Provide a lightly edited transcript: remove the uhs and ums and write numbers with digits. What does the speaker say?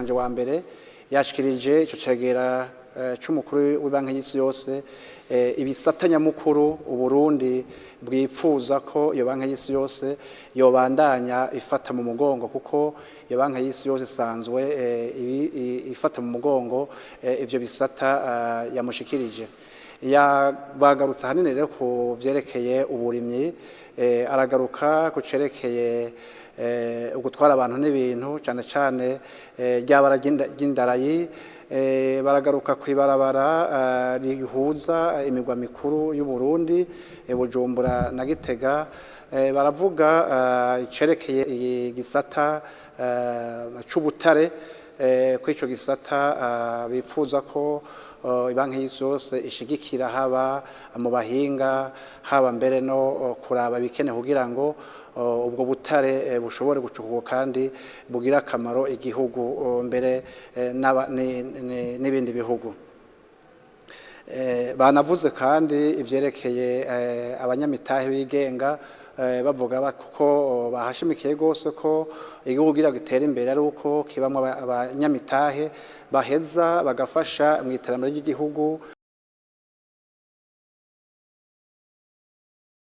umushikiranganje wa mbere yashikirije ico cegera c'umukuru w'ibanki y'isi yose ibisatanya mukuru Uburundi bwifuza ko iyo banki y'isi yose yobandanya ifata mu mugongo kuko iyo banki y'isi yose isanzwe ifata mu mugongo ivyo bisata yamushikirije bagarutse hanini rero ku vyerekeye uburimyi aragaruka ku cerekeye ugutwara abantu n'ibintu cyane cyane ryabara ry'indarayi baragaruka kwibarabara rihuza imigwa mikuru y'u Burundi Bujumbura na Gitega baravuga icerekeye igisata c'ubutare kw'ico gisata bifuza ko ibanki y'isi yose ishigikira haba mu bahinga haba mbere no kuraba bikene kugira ngo ubwo butare bushobore gucukurwa kandi bugira akamaro igihugu mbere n'ibindi bihugu banavuze kandi ivyerekeye abanyamitahe bigenga bavuga kuko bahashimikiye gose ko igihugu gira gitera imbere ari uko kibamwe abanyamitahe baheza bagafasha mu iterambere ry'igihugu